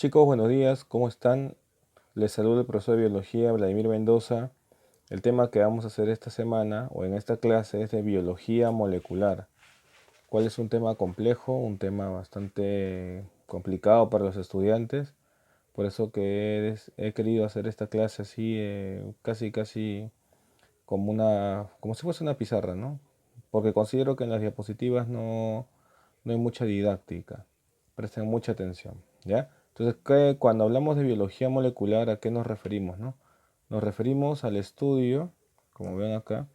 Chicos, buenos días, ¿cómo están? Les saluda el profesor de Biología Vladimir Mendoza. El tema que vamos a hacer esta semana o en esta clase es de biología molecular, cuál es un tema complejo, un tema bastante complicado para los estudiantes. Por eso que he querido hacer esta clase así, casi como si fuese una pizarra, ¿no? Porque considero que en las diapositivas no hay mucha didáctica. Presten mucha atención, ¿ya? Entonces, cuando hablamos de biología molecular, ¿a qué nos referimos, no? Nos referimos al estudio, como ven acá,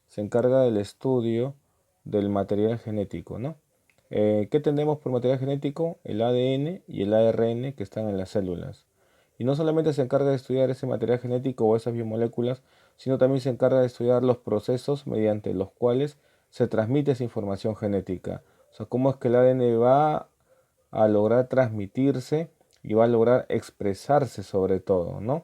se encarga del estudio del material genético, ¿no? ¿Qué tenemos por material genético? El ADN y el ARN que están en las células. Y no solamente se encarga de estudiar ese material genético o esas biomoléculas, sino también se encarga de estudiar los procesos mediante los cuales se transmite esa información genética. O sea, cómo es que el ADN va a lograr transmitirse y va a lograr expresarse sobre todo, ¿no?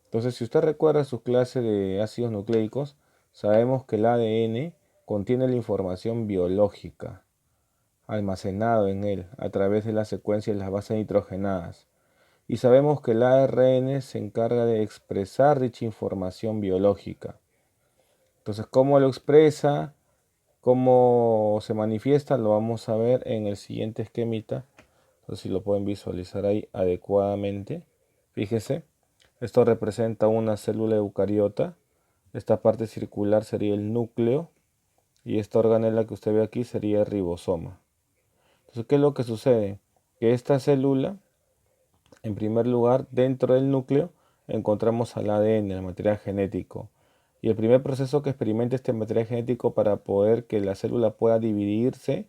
Entonces, si usted recuerda su clase de ácidos nucleicos, sabemos que el ADN contiene la información biológica almacenado en él a través de la secuencia de las bases nitrogenadas. Y sabemos que el ARN se encarga de expresar dicha información biológica. Entonces, ¿cómo lo expresa? ¿Cómo se manifiesta? Lo vamos a ver en el siguiente esquemita. Entonces, si lo pueden visualizar ahí adecuadamente. Fíjese, esto representa una célula eucariota. Esta parte circular sería el núcleo. Y esta organela que usted ve aquí sería el ribosoma. Entonces, ¿qué es lo que sucede? Que esta célula, en primer lugar, dentro del núcleo, encontramos al ADN, el material genético. Y el primer proceso que experimenta este material genético para poder que la célula pueda dividirse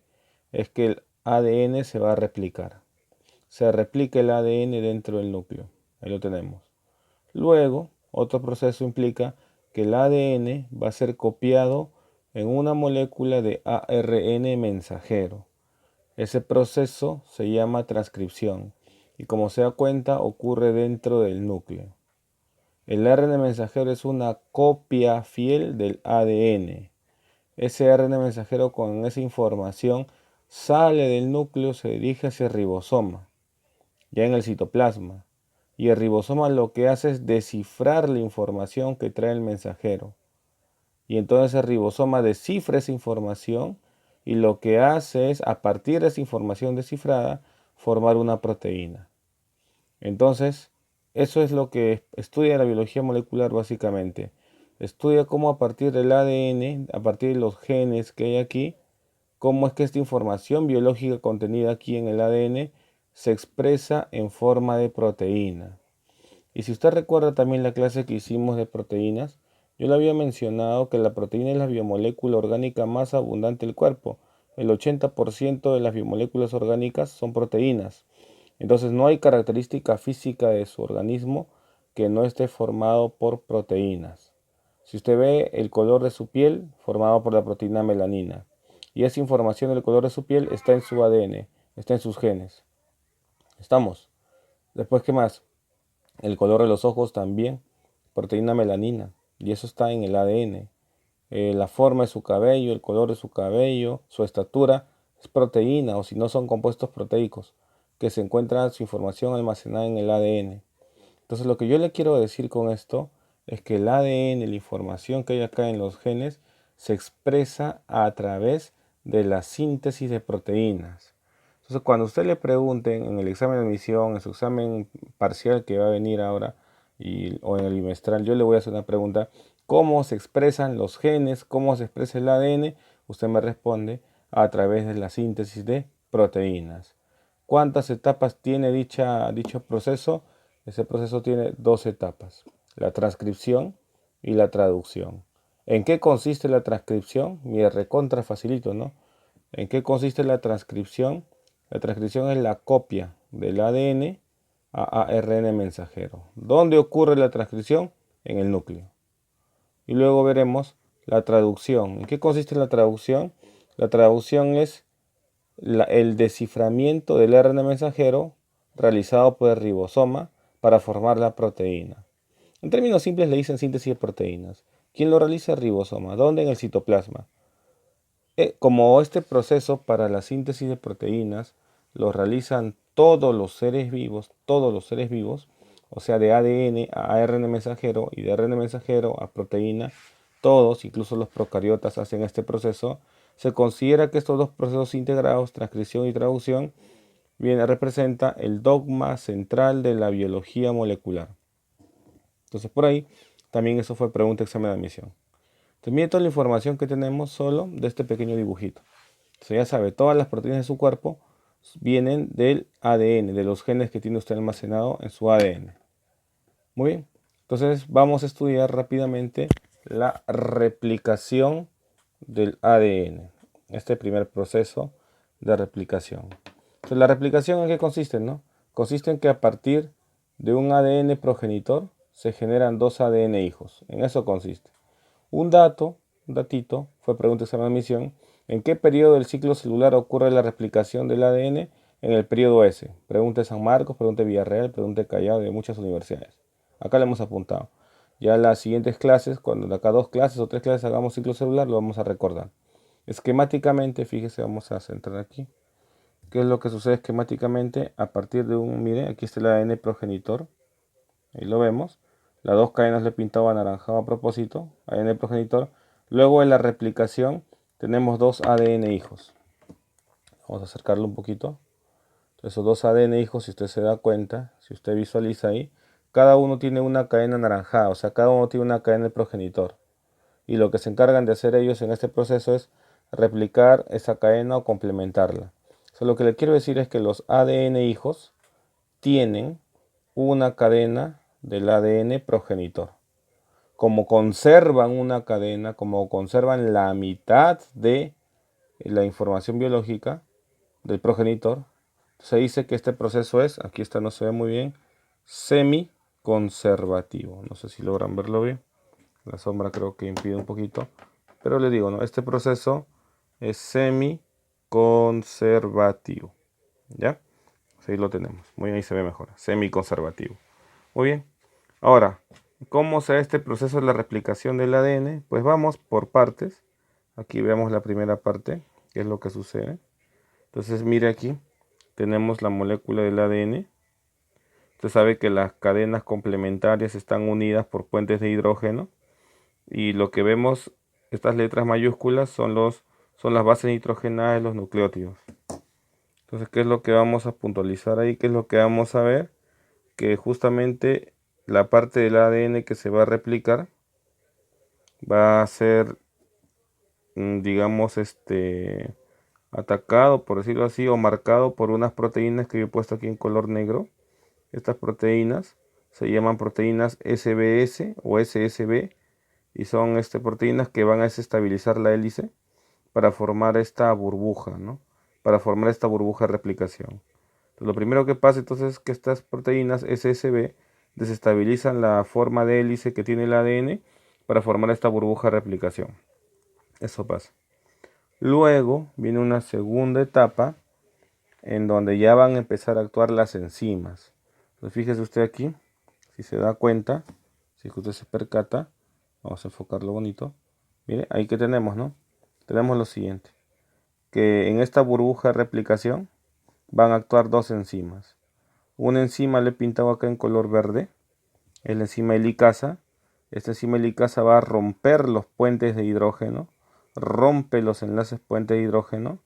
es que el ADN se va a replicar. Se replica el ADN dentro del núcleo. Ahí lo tenemos. Luego, otro proceso implica que el ADN va a ser copiado en una molécula de ARN mensajero. Ese proceso se llama transcripción y como se da cuenta ocurre dentro del núcleo. El ARN mensajero es una copia fiel del ADN. Ese ARN mensajero con esa información sale del núcleo, se dirige hacia el ribosoma, ya en el citoplasma. Y el ribosoma lo que hace es descifrar la información que trae el mensajero. Y entonces el ribosoma descifra esa información y lo que hace es, a partir de esa información descifrada, formar una proteína. Entonces, eso es lo que estudia la biología molecular básicamente. Estudia cómo a partir del ADN, a partir de los genes que hay aquí, cómo es que esta información biológica contenida aquí en el ADN se expresa en forma de proteína. Y si usted recuerda también la clase que hicimos de proteínas, yo le había mencionado que la proteína es la biomolécula orgánica más abundante del cuerpo. El 80% de las biomoléculas orgánicas son proteínas. Entonces no hay característica física de su organismo que no esté formado por proteínas. Si usted ve el color de su piel, formado por la proteína melanina. Y esa información del color de su piel está en su ADN, está en sus genes. ¿Estamos? Después, ¿qué más? El color de los ojos también, proteína melanina, y eso está en el ADN. La forma de su cabello, el color de su cabello, su estatura, es proteína, o si no son compuestos proteicos, que se encuentra su información almacenada en el ADN. Entonces lo que yo le quiero decir con esto es que el ADN, la información que hay acá en los genes, se expresa a través de la síntesis de proteínas. Entonces, cuando usted le pregunten en el examen de admisión, en su examen parcial que va a venir ahora, o en el bimestral, yo le voy a hacer una pregunta, ¿cómo se expresan los genes? ¿Cómo se expresa el ADN? Usted me responde a través de la síntesis de proteínas. ¿Cuántas etapas tiene dicho proceso? Ese proceso tiene dos etapas, la transcripción y la traducción. ¿En qué consiste la transcripción? Mira, recontra facilito, ¿no? ¿En qué consiste la transcripción? La transcripción es la copia del ADN a ARN mensajero. ¿Dónde ocurre la transcripción? En el núcleo. Y luego veremos la traducción. ¿En qué consiste la traducción? La traducción es el desciframiento del ARN mensajero realizado por el ribosoma para formar la proteína. En términos simples le dicen síntesis de proteínas. ¿Quién lo realiza? El ribosoma. ¿Dónde? En el citoplasma. Como este proceso para la síntesis de proteínas lo realizan todos los seres vivos, o sea, de ADN a ARN mensajero y de ARN mensajero a proteína, todos, incluso los procariotas, hacen este proceso. Se considera que estos dos procesos integrados, transcripción y traducción, representa el dogma central de la biología molecular. Entonces, por ahí, también eso fue pregunta examen de admisión. Entonces, mire toda la información que tenemos solo de este pequeño dibujito. Entonces, ya sabe, todas las proteínas de su cuerpo vienen del ADN, de los genes que tiene usted almacenado en su ADN. Muy bien. Entonces, vamos a estudiar rápidamente la replicación del ADN. Este primer proceso de replicación. Entonces, ¿la replicación en qué consiste, no? Consiste en que a partir de un ADN progenitor se generan dos ADN hijos. En eso consiste. Un datito, fue pregunta examen de admisión. ¿En qué periodo del ciclo celular ocurre la replicación del ADN? En el periodo S. Pregunta de San Marcos, pregunta de Villarreal, pregunta de Callao, de muchas universidades. Acá le hemos apuntado. Ya en las siguientes clases, cuando de acá 2 clases o 3 clases hagamos ciclo celular, lo vamos a recordar. Esquemáticamente, fíjese, vamos a centrar aquí. ¿Qué es lo que sucede esquemáticamente? A partir de mire, aquí está el ADN progenitor. Ahí lo vemos. Las dos cadenas le he pintado anaranjado a propósito. ADN progenitor. Luego en la replicación tenemos dos ADN hijos. Vamos a acercarlo un poquito. Esos dos ADN hijos, si usted se da cuenta, si usted visualiza ahí, cada uno tiene una cadena anaranjada, o sea, cada uno tiene una cadena de progenitor. Y lo que se encargan de hacer ellos en este proceso es replicar esa cadena o complementarla. Lo que le quiero decir es que los ADN hijos tienen una cadena del ADN progenitor. Como conservan una cadena, como conservan la mitad de la información biológica del progenitor, se dice que este proceso es, aquí está, no se ve muy bien, semiconservativo. No sé si logran verlo bien. La sombra creo que impide un poquito. Pero le digo, ¿no? Este proceso es semiconservativo. ¿Ya? Ahí lo tenemos. Muy bien, ahí se ve mejor. Semiconservativo. Muy bien. Ahora, ¿cómo se da este proceso de la replicación del ADN? Pues vamos por partes. Aquí vemos la primera parte, que es lo que sucede. Entonces, mire aquí, tenemos la molécula del ADN. Usted sabe que las cadenas complementarias están unidas por puentes de hidrógeno. Y lo que vemos, estas letras mayúsculas, son las bases nitrogenadas de los nucleótidos. Entonces, ¿qué es lo que vamos a puntualizar ahí? ¿Qué es lo que vamos a ver? Que justamente la parte del ADN que se va a replicar va a ser, digamos, atacado, por decirlo así, o marcado por unas proteínas que yo he puesto aquí en color negro. Estas proteínas se llaman proteínas SBS o SSB y son proteínas que van a desestabilizar la hélice para formar esta burbuja, ¿no? Para formar esta burbuja de replicación. Entonces, lo primero que pasa entonces es que estas proteínas SSB desestabilizan la forma de hélice que tiene el ADN para formar esta burbuja de replicación. Eso pasa. Luego viene una segunda etapa en donde ya van a empezar a actuar las enzimas. Entonces, fíjese usted aquí, si se da cuenta, si usted se percata, vamos a enfocarlo bonito. Mire, ahí que tenemos, ¿no? Tenemos lo siguiente, que en esta burbuja de replicación van a actuar dos enzimas. Una enzima le he pintado acá en color verde, es la enzima helicasa. Esta enzima helicasa va a romper los puentes de hidrógeno, rompe los enlaces puentes de hidrógeno,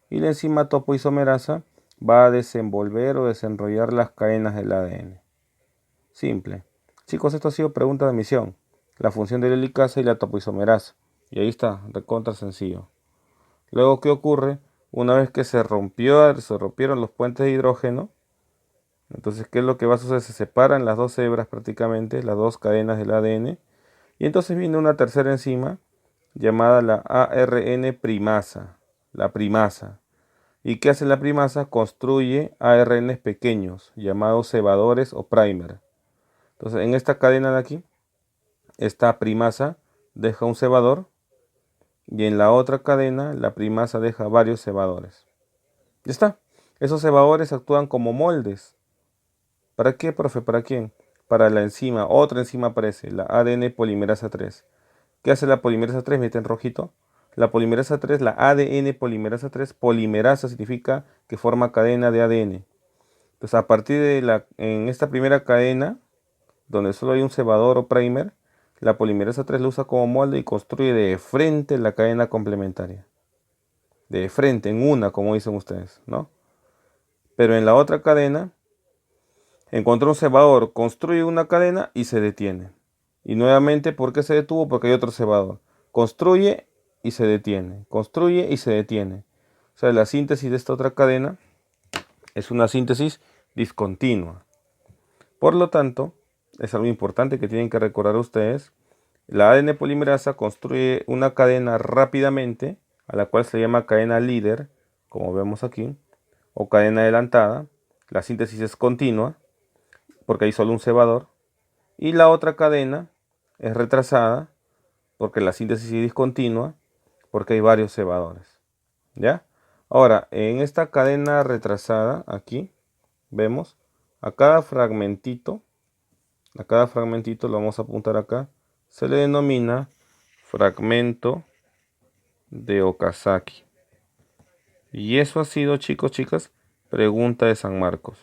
y la enzima topoisomerasa va a desenvolver o desenrollar las cadenas del ADN. Simple. Chicos, esto ha sido pregunta de admisión. La función de la helicasa y la topoisomerasa. Y ahí está, recontra sencillo. Luego, ¿qué ocurre? Una vez que se rompieron los puentes de hidrógeno, entonces, ¿qué es lo que va a suceder? Se separan las dos hebras prácticamente, las dos cadenas del ADN. Y entonces viene una tercera enzima llamada la ARN primasa. La primasa. ¿Y qué hace la primasa? Construye ARNs pequeños, llamados cebadores o primer. Entonces, en esta cadena de aquí, esta primasa deja un cebador y en la otra cadena, la primasa deja varios cebadores. Ya está. Esos cebadores actúan como moldes. ¿Para qué, profe? ¿Para quién? Para la enzima. Otra enzima aparece, la ADN polimerasa 3. ¿Qué hace la polimerasa 3? Mete en rojito. La polimerasa 3, la ADN polimerasa 3, polimerasa significa que forma cadena de ADN. Entonces, a partir de en esta primera cadena, donde solo hay un cebador o primer, la polimerasa 3 lo usa como molde y construye de frente la cadena complementaria. De frente, en una, como dicen ustedes, ¿no? Pero en la otra cadena, encontró un cebador, construye una cadena y se detiene. Y nuevamente, ¿por qué se detuvo? Porque hay otro cebador. Construye y se detiene. Construye y se detiene. O sea, la síntesis de esta otra cadena es una síntesis discontinua. Por lo tanto, es algo importante que tienen que recordar ustedes. La ADN polimerasa construye una cadena rápidamente, a la cual se llama cadena líder, como vemos aquí, o cadena adelantada. La síntesis es continua, porque hay solo un cebador. Y la otra cadena es retrasada, porque la síntesis es discontinua, porque hay varios cebadores. ¿Ya? Ahora, en esta cadena retrasada, aquí, vemos, a cada fragmentito lo vamos a apuntar acá, se le denomina fragmento de Okazaki. Y eso ha sido, chicos, chicas, pregunta de San Marcos.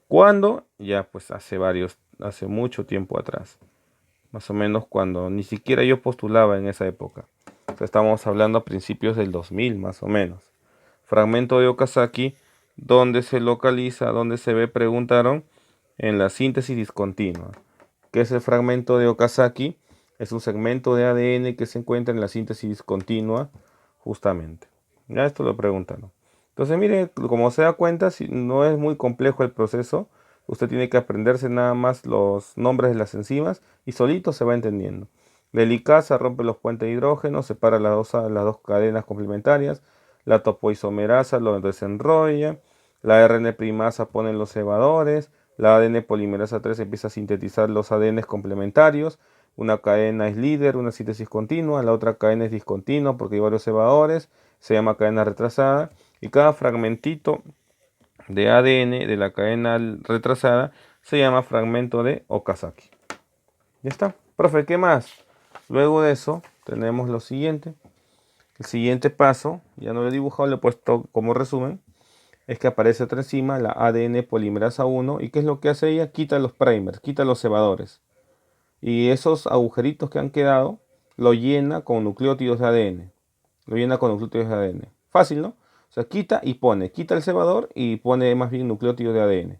¿Cuándo? Ya pues hace mucho tiempo atrás. Más o menos cuando ni siquiera yo postulaba en esa época. O sea, estamos hablando a principios del 2000, más o menos. Fragmento de Okazaki, ¿dónde se localiza? ¿Dónde se ve? Preguntaron. En la síntesis discontinua. ¿Qué es el fragmento de Okazaki? Es un segmento de ADN que se encuentra en la síntesis discontinua, justamente. Ya esto lo preguntaron. Entonces, mire, como se da cuenta, si no es muy complejo el proceso. Usted tiene que aprenderse nada más los nombres de las enzimas y solito se va entendiendo. La helicasa rompe los puentes de hidrógeno, separa las dos cadenas complementarias. La topoisomerasa lo desenrolla. La RN primasa pone los cebadores. La ADN polimerasa 3 empieza a sintetizar los ADNs complementarios. Una cadena es líder, una síntesis continua. La otra cadena es discontinua porque hay varios cebadores. Se llama cadena retrasada. Y cada fragmentito de ADN de la cadena retrasada se llama fragmento de Okazaki. Ya está. Profe, ¿qué más? Luego de eso tenemos lo siguiente. El siguiente paso, ya no lo he dibujado, lo he puesto como resumen, es que aparece otra enzima, la ADN polimerasa 1. ¿Y qué es lo que hace ella? Quita los primers, quita los cebadores. Y esos agujeritos que han quedado lo llena con nucleótidos de ADN. Lo llena con nucleótidos de ADN. Fácil, ¿no? O sea, quita y pone. Quita el cebador y pone más bien nucleótidos de ADN.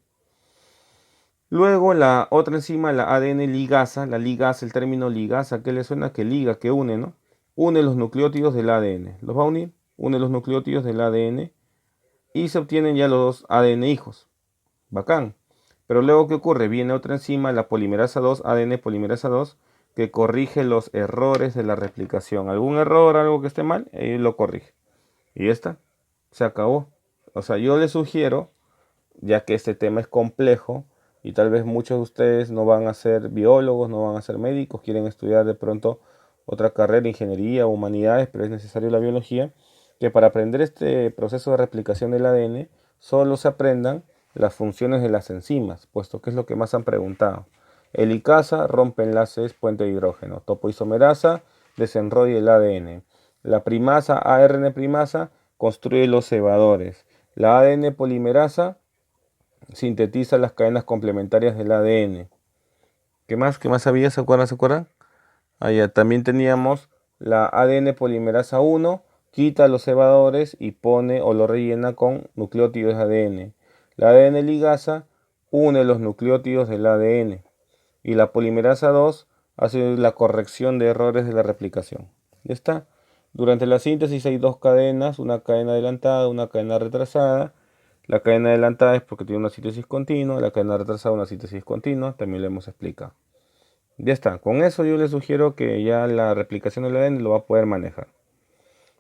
Luego la otra enzima, la ADN ligasa. La ligasa, el término ligasa, ¿qué le suena? Que liga, que une, ¿no? Une los nucleótidos del ADN. ¿Los va a unir? Une los nucleótidos del ADN y se obtienen ya los ADN hijos. Bacán. Pero luego, ¿qué ocurre? Viene otra enzima, la polimerasa 2, ADN polimerasa 2, que corrige los errores de la replicación. Algún error, algo que esté mal, lo corrige. Y ya está. Se acabó. O sea, yo les sugiero, ya que este tema es complejo y tal vez muchos de ustedes no van a ser biólogos, no van a ser médicos, quieren estudiar de pronto otra carrera, ingeniería o humanidades, pero es necesario la biología, que para aprender este proceso de replicación del ADN solo se aprendan las funciones de las enzimas, puesto que es lo que más han preguntado. Helicasa rompe enlaces puente de hidrógeno. Topoisomerasa desenrolla el ADN. La primasa ARN primasa construye los cebadores. La ADN polimerasa sintetiza las cadenas complementarias del ADN. ¿Qué más? ¿Qué más había? ¿Se acuerdan? ¿Se acuerdan? Allá también teníamos la ADN polimerasa 1, quita los cebadores y pone o lo rellena con nucleótidos de ADN. La ADN ligasa une los nucleótidos del ADN. Y la polimerasa 2 hace la corrección de errores de la replicación. Ya está. Durante la síntesis hay dos cadenas, una cadena adelantada, una cadena retrasada. La cadena adelantada es porque tiene una síntesis continua, la cadena retrasada una síntesis continua, también lo hemos explicado. Ya está, con eso yo les sugiero que ya la replicación del ADN lo va a poder manejar.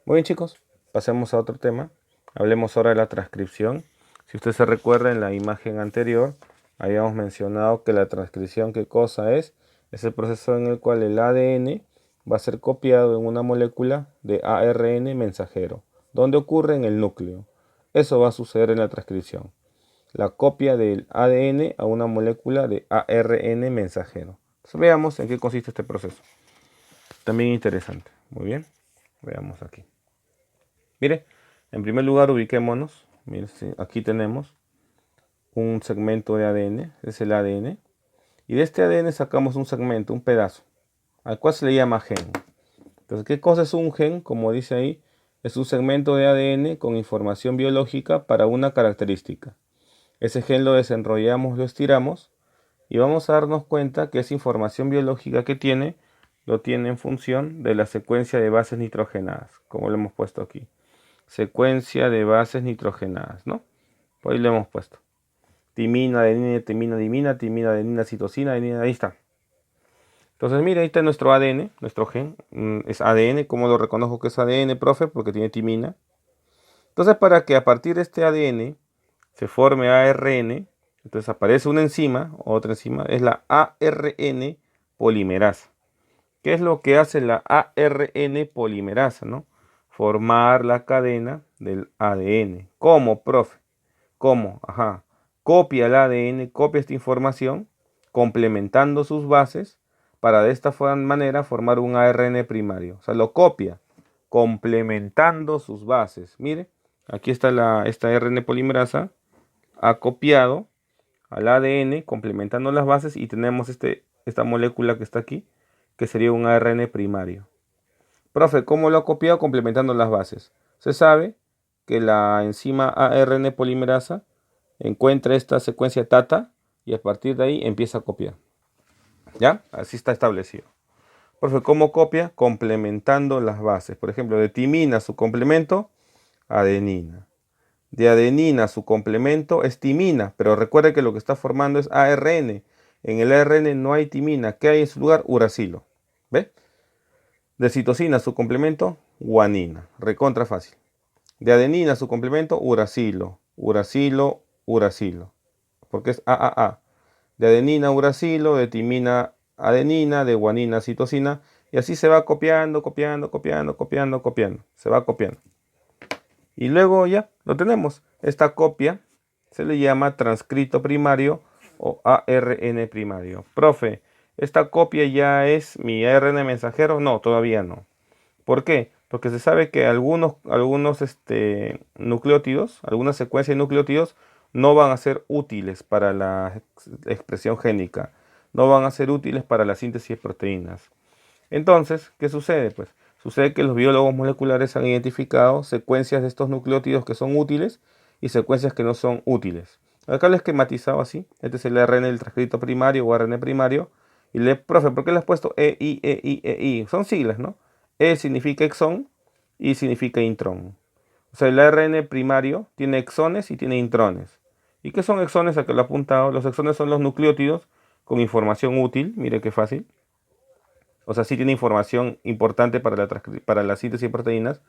Muy bien, chicos, pasemos a otro tema. Hablemos ahora de la transcripción. Si usted se recuerda, en la imagen anterior habíamos mencionado que la transcripción, ¿qué cosa es? Es el proceso en el cual el ADN va a ser copiado en una molécula de ARN mensajero, donde ocurre en el núcleo. Eso va a suceder en la transcripción. La copia del ADN a una molécula de ARN mensajero. Entonces, veamos en qué consiste este proceso. También interesante. Muy bien. Veamos aquí. Mire, en primer lugar ubiquémonos. Mire, sí, aquí tenemos un segmento de ADN, es el ADN. Y de este ADN sacamos un segmento, un pedazo, al cual se le llama gen. Entonces, ¿qué cosa es un gen? Como dice ahí, es un segmento de ADN con información biológica para una característica. Ese gen lo desenrollamos, lo estiramos y vamos a darnos cuenta que esa información biológica que tiene, lo tiene en función de la secuencia de bases nitrogenadas, como lo hemos puesto aquí. Secuencia de bases nitrogenadas, ¿no? Por ahí lo hemos puesto. Timina, adenina, timina, dimina, timina, adenina, citosina, adenina, ahí está. Entonces, mire, ahí está nuestro ADN, nuestro gen. Es ADN. ¿Cómo lo reconozco que es ADN, profe? Porque tiene timina. Entonces, para que a partir de este ADN se forme ARN, entonces aparece una enzima, otra enzima, es la ARN polimerasa. ¿Qué es lo que hace la ARN polimerasa, no? Formar la cadena del ADN. ¿Cómo, profe? ¿Cómo? Ajá. Copia el ADN, copia esta información, complementando sus bases para de esta manera formar un ARN primario. O sea, lo copia, complementando sus bases. Mire, aquí está esta ARN polimerasa, ha copiado al ADN, complementando las bases y tenemos esta molécula que está aquí, que sería un ARN primario. Profe, ¿cómo lo ha copiado? Complementando las bases. Se sabe que la enzima ARN polimerasa encuentra esta secuencia TATA y a partir de ahí empieza a copiar. ¿Ya? Así está establecido. Profe, ¿cómo copia? Complementando las bases. Por ejemplo, de timina su complemento, adenina. De adenina su complemento es timina, pero recuerde que lo que está formando es ARN. En el ARN no hay timina. ¿Qué hay en su lugar? Uracilo. ¿Ve? De citosina su complemento, guanina. Recontra fácil. De adenina su complemento, uracilo. Uracilo, uracilo. Porque es AAA. De adenina, uracilo, de timina, adenina, de guanina, citosina. Y así se va copiando, copiando, copiando, copiando, copiando. Se va copiando. Y luego ya lo tenemos. Esta copia se le llama transcrito primario o ARN primario. Profe, ¿esta copia ya es mi ARN mensajero? No, todavía no. ¿Por qué? Porque se sabe que algunos nucleótidos, algunas secuencias de nucleótidos, no van a ser útiles para la expresión génica. No van a ser útiles para la síntesis de proteínas. Entonces, ¿qué sucede? Pues sucede que los biólogos moleculares han identificado secuencias de estos nucleótidos que son útiles y secuencias que no son útiles. Acá lo he esquematizado así. Este es el ARN del transcrito primario o ARN primario. Y le, profe, ¿por qué le has puesto EI, EI, EI? Son siglas, ¿no? E significa exón y significa intrón. O sea, el ARN primario tiene exones y tiene intrones. ¿Y qué son exones? A que lo he apuntado. Los exones son los nucleótidos con información útil. Mire qué fácil. O sea, sí tiene información importante para la síntesis de proteínas.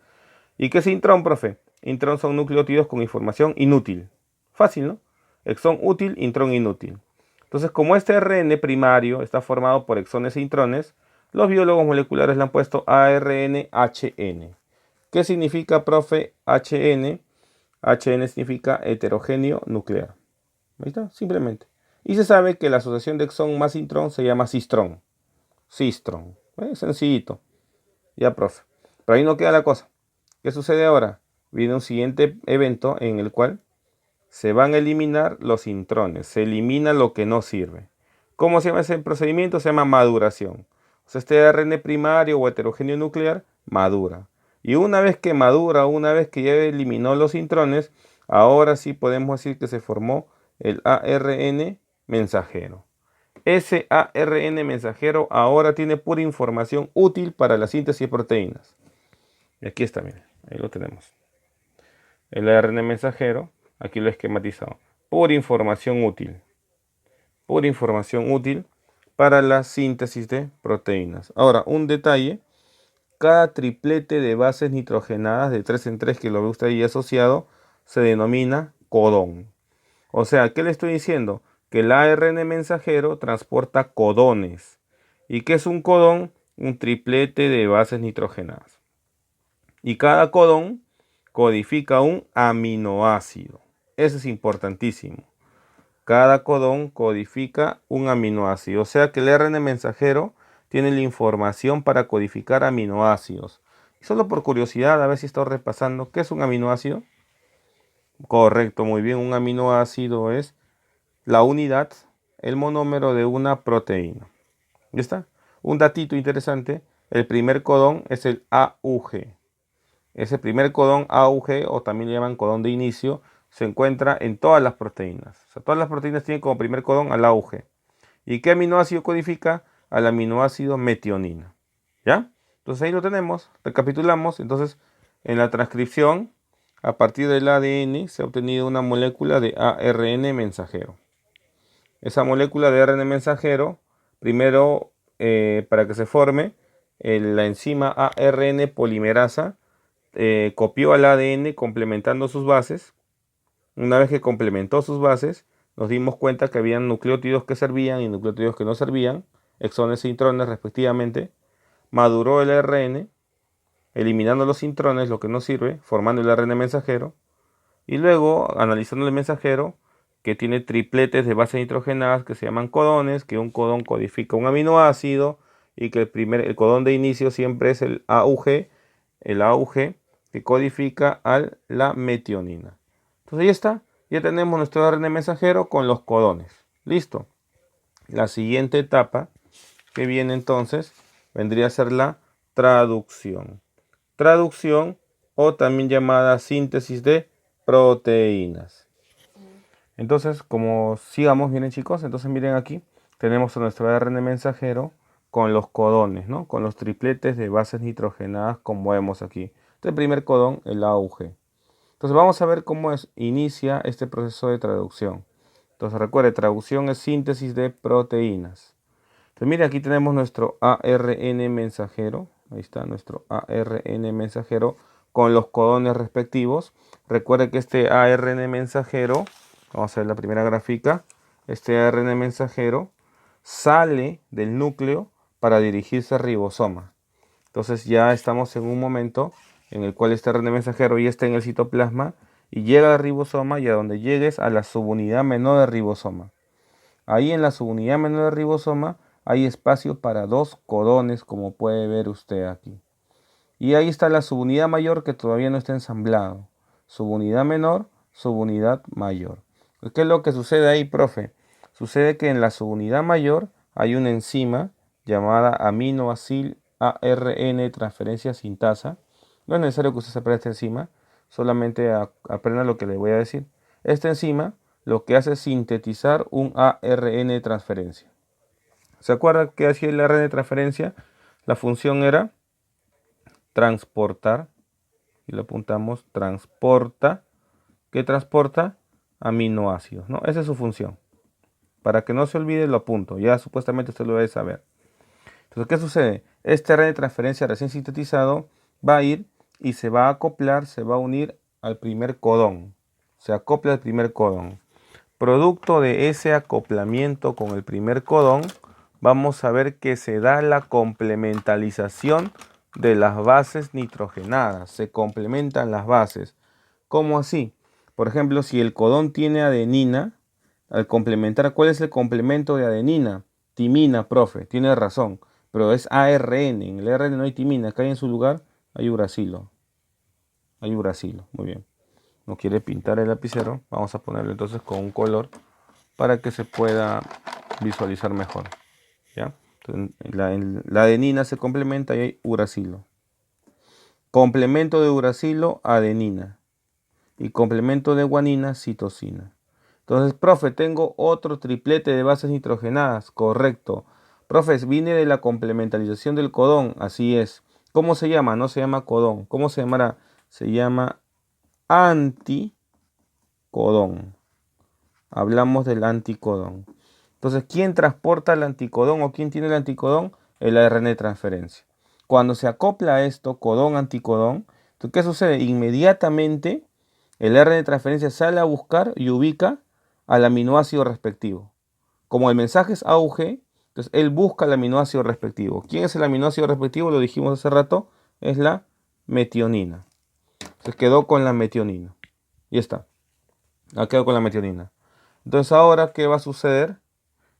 ¿Y qué es intrón, profe? Intrón son nucleótidos con información inútil. Fácil, ¿no? Exón útil, intrón inútil. Entonces, como este ARN primario está formado por exones e intrones, los biólogos moleculares le han puesto ARN-HN. ¿Qué significa, profe, HN? HN significa heterogéneo nuclear. Ahí está, simplemente. Y se sabe que la asociación de exón más intrón se llama cistrón. Cistrón. Sencillito. Ya, profe. Pero ahí no queda la cosa. ¿Qué sucede ahora? Viene un siguiente evento en el cual se van a eliminar los intrones. Se elimina lo que no sirve. ¿Cómo se llama ese procedimiento? Se llama maduración. O sea, este ARN primario o heterogéneo nuclear madura. Y una vez que madura, una vez que ya eliminó los intrones, ahora sí podemos decir que se formó el ARN mensajero. Ese ARN mensajero ahora tiene pura información útil para la síntesis de proteínas. Y aquí está, miren, ahí lo tenemos. El ARN mensajero, aquí lo he esquematizado. Pura información útil. Pura información útil para la síntesis de proteínas. Ahora, un detalle. Cada triplete de bases nitrogenadas de 3 en 3 que lo ve usted ahí asociado se denomina codón. O sea, ¿qué le estoy diciendo? Que el ARN mensajero transporta codones. ¿Y qué es un codón? Un triplete de bases nitrogenadas. Y cada codón codifica un aminoácido. Eso es importantísimo. Cada codón codifica un aminoácido. O sea que el ARN mensajero tiene la información para codificar aminoácidos. Solo por curiosidad, a ver si estoy repasando. ¿Qué es un aminoácido? Correcto, muy bien. Un aminoácido es la unidad, el monómero de una proteína. ¿Ya está? Un datito interesante. El primer codón es el AUG. Ese primer codón AUG, o también le llaman codón de inicio, se encuentra en todas las proteínas. O sea, todas las proteínas tienen como primer codón al AUG. ¿Y qué aminoácido codifica? Al aminoácido metionina. ¿Ya? Entonces ahí lo tenemos. Recapitulamos. Entonces, en la transcripción, a partir del ADN, se ha obtenido una molécula de ARN mensajero. Esa molécula de ARN mensajero, primero, para que se forme, la enzima ARN polimerasa copió al ADN complementando sus bases. Una vez que complementó sus bases, nos dimos cuenta que habían nucleótidos que servían y nucleótidos que no servían, exones e intrones respectivamente. Maduró el ARN, eliminando los intrones, lo que no sirve, formando el ARN mensajero. Y luego, analizando el mensajero, que tiene tripletes de bases nitrogenadas que se llaman codones, que un codón codifica un aminoácido y que el codón de inicio siempre es el AUG que codifica a la metionina. Entonces ya está, ya tenemos nuestro ARN mensajero con los codones. Listo. La siguiente etapa que viene entonces vendría a ser la traducción. Traducción, o también llamada síntesis de proteínas. Entonces, como sigamos, miren chicos, entonces miren aquí, tenemos a nuestro ARN mensajero con los codones, ¿no? Con los tripletes de bases nitrogenadas, como vemos aquí. El primer codón, el AUG. Entonces vamos a ver cómo inicia este proceso de traducción. Entonces recuerde, traducción es síntesis de proteínas. Entonces mire, aquí tenemos nuestro ARN mensajero. Ahí está nuestro ARN mensajero con los codones respectivos. Recuerde que este ARN mensajero, vamos a ver la primera gráfica, este ARN mensajero sale del núcleo para dirigirse al ribosoma. Entonces ya estamos en un momento en el cual este ARN mensajero ya está en el citoplasma y llega al ribosoma, y a donde llegues a la subunidad menor del ribosoma. Ahí en la subunidad menor del ribosoma hay espacio para dos codones, como puede ver usted aquí. Y ahí está la subunidad mayor que todavía no está ensamblado. Subunidad menor, subunidad mayor. ¿Qué es lo que sucede ahí, profe? Sucede que en la subunidad mayor hay una enzima llamada aminoacil ARN transferencia sintasa. No es necesario que usted sepa esta enzima, solamente aprenda lo que le voy a decir. Esta enzima lo que hace es sintetizar un ARN transferencia. ¿Se acuerda qué hacía el ARN transferencia? La función era transportar, y lo apuntamos, transporta. ¿Qué transporta? Aminoácidos, ¿no? Esa es su función. Para que no se olvide, lo apunto. Ya supuestamente usted lo debe saber. Entonces, ¿qué sucede? Este ARN de transferencia recién sintetizado va a ir y se va a acoplar, se va a unir al primer codón. Se acopla al primer codón. Producto de ese acoplamiento con el primer codón, vamos a ver que se da la complementarización de las bases nitrogenadas. Se complementan las bases. ¿Cómo así? Por ejemplo, si el codón tiene adenina, al complementar, ¿cuál es el complemento de adenina? Timina, profe, tiene razón, pero es ARN. En el ARN no hay timina, acá en su lugar hay uracilo. Hay uracilo, muy bien. No quiere pintar el lapicero, vamos a ponerlo entonces con un color para que se pueda visualizar mejor. ¿Ya? Entonces, la adenina se complementa y hay uracilo. Complemento de uracilo, adenina. Y complemento de guanina, citosina. Entonces, profe, tengo otro triplete de bases nitrogenadas. Correcto. Profe, viene de la complementarización del codón. Así es. ¿Cómo se llama? No se llama codón. ¿Cómo se llamará? Se llama anticodón. Hablamos del anticodón. Entonces, ¿quién transporta el anticodón o quién tiene el anticodón? El ARN de transferencia. Cuando se acopla a esto, codón-anticodón, entonces, ¿qué sucede? Inmediatamente el ARN de transferencia sale a buscar y ubica al aminoácido respectivo. Como el mensaje es AUG, entonces él busca el aminoácido respectivo. ¿Quién es el aminoácido respectivo? Lo dijimos hace rato, es la metionina. Se quedó con la metionina. Y está. Ha quedado con la metionina. Entonces, ahora, ¿qué va a suceder?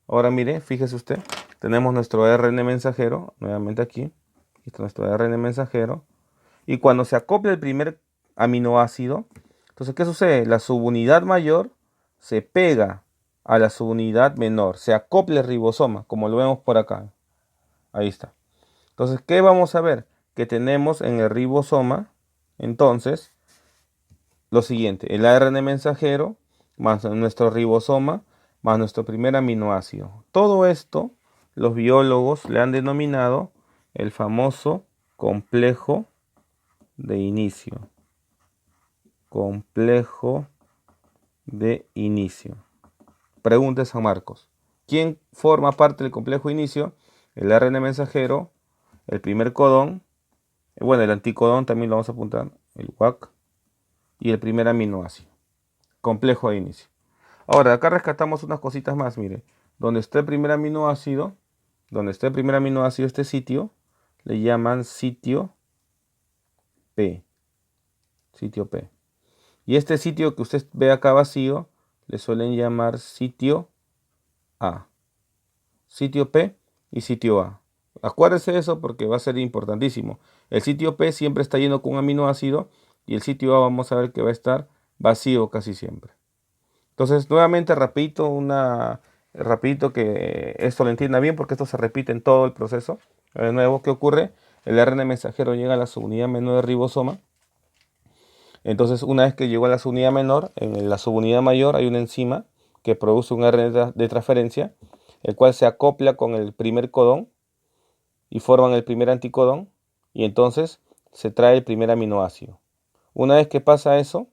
Ahora, mire, fíjese usted. Tenemos nuestro ARN mensajero, nuevamente aquí. Aquí está nuestro ARN mensajero. Y cuando se acopla el primer aminoácido, entonces, ¿qué sucede? La subunidad mayor se pega a la subunidad menor, se acopla el ribosoma, como lo vemos por acá. Ahí está. Entonces, ¿qué vamos a ver? Que tenemos en el ribosoma, entonces, lo siguiente, el ARN mensajero, más nuestro ribosoma, más nuestro primer aminoácido. Todo esto, los biólogos le han denominado el famoso complejo de inicio. Complejo de inicio. Pregunta de San Marcos. ¿Quién forma parte del complejo de inicio? El ARN mensajero, el primer codón, bueno, el anticodón también lo vamos a apuntar, el UAC, y el primer aminoácido. Complejo de inicio. Ahora, acá rescatamos unas cositas más, mire. Donde está el primer aminoácido, este sitio, le llaman sitio P. Sitio P. Y este sitio que usted ve acá vacío, le suelen llamar sitio A. Sitio P y sitio A. Acuérdese de eso porque va a ser importantísimo. El sitio P siempre está lleno con un aminoácido y el sitio A vamos a ver que va a estar vacío casi siempre. Entonces, nuevamente, rapidito que esto lo entienda bien porque esto se repite en todo el proceso. De nuevo, ¿qué ocurre? El ARN mensajero llega a la subunidad menor del ribosoma. Entonces, una vez que llegó a la subunidad menor, en la subunidad mayor hay una enzima que produce un ARN de transferencia, el cual se acopla con el primer codón y forman el primer anticodón, y entonces se trae el primer aminoácido. Una vez que pasa eso,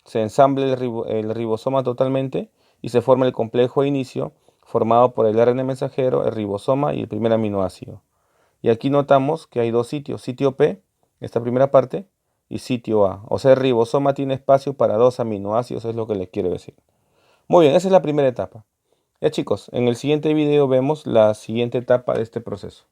se ensambla el ribosoma totalmente y se forma el complejo de inicio formado por el ARN mensajero, el ribosoma y el primer aminoácido. Y aquí notamos que hay dos sitios, sitio P, esta primera parte, y sitio A. O sea, el ribosoma tiene espacio para dos aminoácidos, es lo que les quiero decir. Muy bien, esa es la primera etapa. Ya chicos, en el siguiente video vemos la siguiente etapa de este proceso.